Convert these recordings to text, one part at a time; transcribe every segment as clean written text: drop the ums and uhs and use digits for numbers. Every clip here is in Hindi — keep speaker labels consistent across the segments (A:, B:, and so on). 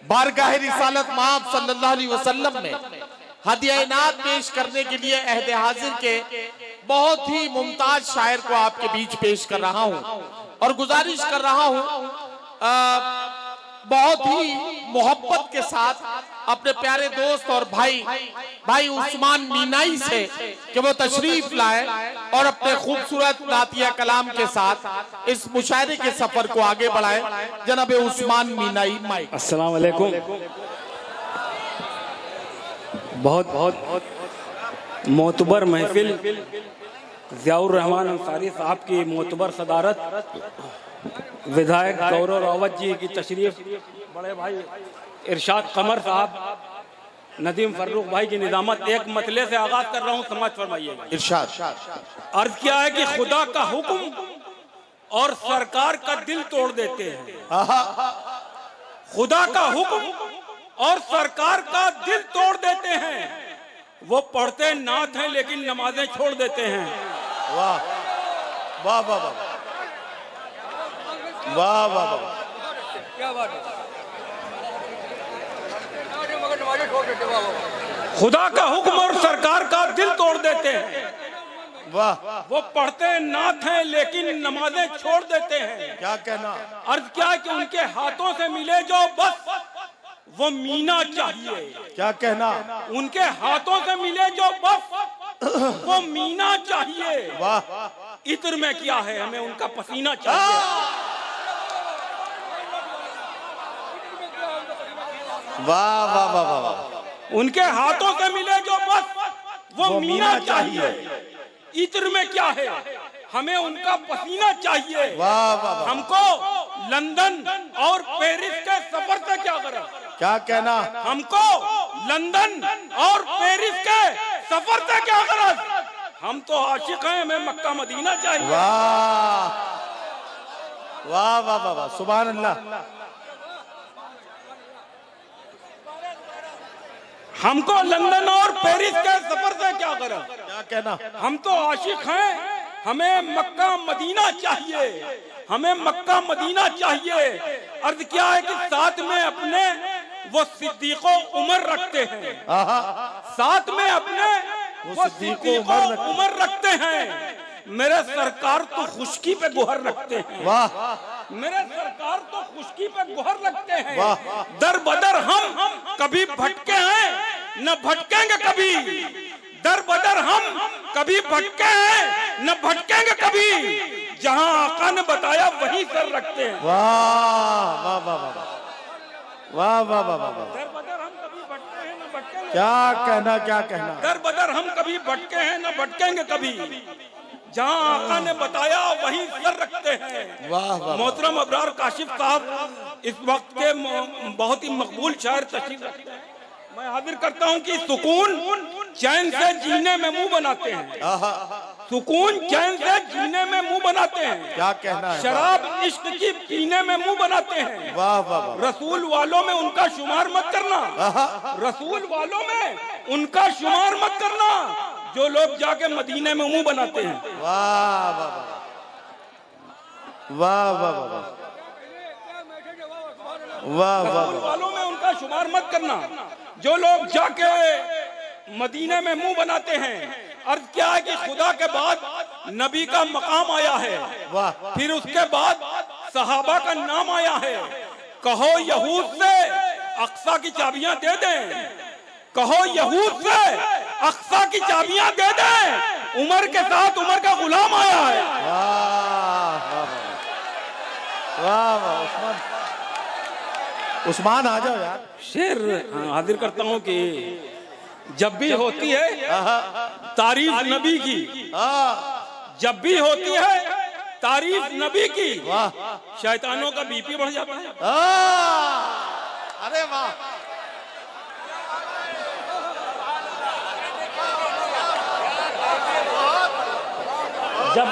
A: बारगाह रिसालत माब सल्लल्लाहु अलैहि वसल्लम में हदिया इनात पेश करने के लिए अहद हाजिर के बहुत ही मुमताज शायर को आपके बीच पेश कर रहा हूं और गुजारिश कर रहा हूं बहुत ही मोहब्बत के साथ अपने प्यारे दोस्त और भाई उस्मान मीनाई से कि वो तशरीफ लाए और अपने खूबसूरत नातिया कलाम के साथ इस मुशायरे के सफर को आगे बढ़ाए। जनाब उस्मान मीनाई माइक।
B: अस्सलाम वालेकुम। बहुत मोतबर महफिल ज़ियाउर रहमान अंसारी साहब की मोतबर सदारत, विधायक गौरव रावत जी की तशरीफ, बड़े भाई इरशाद कमर साहब, नदीम फर्रुख भाई की निजामत। एक मतले से आगाज कर रहा हूँ, समाज फरमाइएगा।
A: इरशाद।
B: अर्ज किया है कि खुदा का हुक्म और सरकार का दिल तोड़ देते हैं। खुदा का हुक्म और सरकार का दिल तोड़ देते हैं। वो पढ़ते नात हैं लेकिन नमाजें छोड़ देते हैं।
A: वाह वाह वाह वाह वाह वाह वाह,
B: क्या बात है। खुदा का हुक्म और सरकार का दिल तोड़ देते हैं।
A: वाह।
B: वो पढ़ते नात हैं लेकिन नमाजें छोड़ देते हैं।
A: क्या कहना।
B: अर्ज क्या है कि उनके हाथों से मिले जो बस वो मीना चाहिए।
A: क्या कहना।
B: उनके हाथों से मिले जो बस वो मीना चाहिए।
A: वाह।
B: इत्र में क्या है, हमें उनका पसीना चाहिए।
A: वाह वाह वाह वाह।
B: उनके हाथों से मिले जो बस वो मीना चाहिए। इत्र में क्या है, हमें उनका पसीना चाहिए।
A: वाह वाह वाह।
B: हमको लंदन और पेरिस के सफर से क्या करा।
A: क्या कहना।
B: हमको लंदन और पेरिस के सफर से क्या गरज। हम तो आशिक हैं, हमें मक्का मदीना चाहिए।
A: वाह वाह वाह वाह वाह, सुभान अल्लाह।
B: हमको लंदन और पेरिस के सफर से क्या गरज।
A: क्या कहना।
B: हम तो आशिक हैं, हमें मक्का मदीना चाहिए। हमें मक्का मदीना चाहिए। अर्ज क्या है कि साथ में अपने वो सिद्दीको उमर रखते हैं। साथ में अपने वो सिद्दीको उमर रखते हैं। मेरे सरकार तो खुशकी पे गुहर रखते हैं।
A: वाह।
B: मेरे सरकार तो खुशकी पे गुहर रखते हैं। दर बदर हम कभी भटके हैं, न भटकेंगे कभी। दर बदर हम कभी भटके हैं, न भटकेंगे कभी। जहां आका ने बताया वहीं सर रखते हैं।
A: वाह वाह वाह वाह वाह वाह वाह वाह।
B: दर बदर हम कभी भटके हैं, न भटकेंगे।
A: क्या कहना। क्या कहना।
B: दर बदर हम कभी भटके हैं, न भटकेंगे कभी। जहां आका ने बताया वहीं सर रखते हैं।
A: वाह वाह।
B: मोहतरम अबरार काशिफ साहब इस वक्त के बहुत ही मकबूल शायर तशरीफ रखते हैं। मैं हाजिर करता हूं कि सुकून चैन से जीने में मुंह बनाते हैं। सुकून चैन से जीने में मुंह बनाते हैं।
A: क्या कहना है।
B: शराब इश्क की पीने में मुंह बनाते हैं।
A: वाह वाह वाह।
B: रसूल वालों में उनका शुमार मत करना। रसूल वालों में उनका शुमार मत करना जो लोग जाके मदीने में मुंह बनाते हैं।
A: वाह वाह वाह वाह वाह वाह वाह।
B: रसूल वालों में उनका शुमार मत करना जो लोग जाके मदीने में मुंह बनाते हैं। अर्ज क्या है कि खुदा के बाद नबी का मकाम आया है।
A: वाह।
B: फिर उसके बाद सहाबा का नाम आया है। कहो यहूद से अक्सा की चाबियां दे दें। कहो यहूद से अक्सा की चाबियां दे दें। उमर के साथ उमर का गुलाम आया है।
A: वाह वाह वाह। उस्मान उस्मान आ जाओ यार।
B: शेर हाजिर करता हूँ कि जब भी होती है तारीफ नबी की, जब भी होती है तारीफ नबी की, शैतानों का बीपी बढ़ जाता है।
A: अरे वाह।
B: जब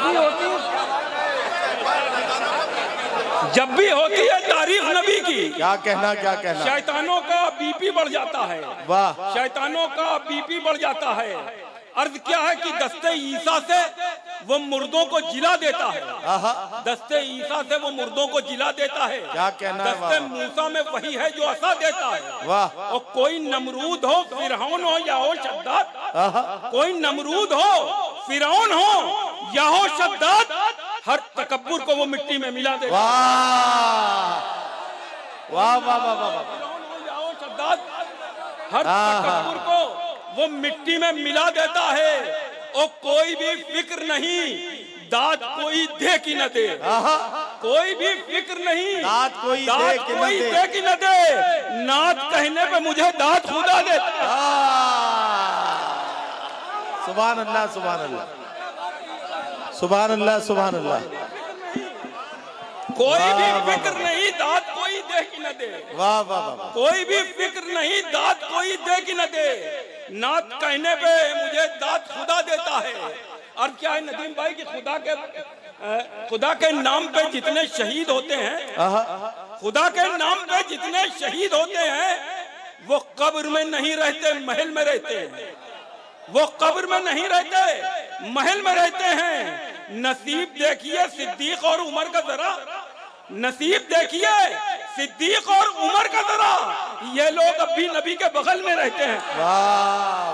B: भी होती है तारीफ नबी की,
A: क्या कहना। क्या कहना।
B: शैतानों का बीपी बढ़ जाता है।
A: वाह।
B: शैतानों का बीपी बढ़ जाता है। अर्ज क्या है कि दस्ते ईसा से वो मुर्दों को जिला देता है, दस्ते ईसा से वो मुर्दों को जिला देता है।
A: क्या कहना है,
B: दस्ते मूसा में वही है जो असा देता है। वाह। और कोई नमरूद हो, फिरौन हो या हो शद्दाद, कोई नमरूद हो, फिरौन हो या हो शद्दाद, हर तकब्बुर को वो मिट्टी में मिला देता है।
A: वाह वाह वाह वाह।
B: फिरौन हो या हो शद्दाद, हर तकब्बुर को वो मिट्टी में मिला देता है। और कोई भी फिक्र नहीं, दाद कोई दे कि न दे, कोई भी फिक्र नहीं, दाद कोई दे कि न दे, नात कहने पे मुझे दाद खुदा दे।
A: सुभान अल्लाह सुभान अल्लाह सुभान अल्लाह सुभान अल्लाह।
B: कोई भी फिक्र नहीं, दाद कोई दे कि न दे।
A: वाह वाह वाह।
B: कोई भी फिक्र नहीं, दाद कोई दे कि न दे, नात कहने पे मुझे दाद खुदा देता है। और क्या है नदीम भाई कि खुदा के नाम पे जितने शहीद होते हैं, खुदा के नाम पे जितने शहीद होते हैं, वो कब्र में नहीं रहते, महल में रहते हैं। वो कब्र में नहीं रहते, महल में रहते हैं। नसीब देखिए सिद्दीक और उमर का जरा, नसीब देखिए सिद्दीक और उमर का जरा, ये लोग अब भी नबी के बगल में रहते हैं। वाह।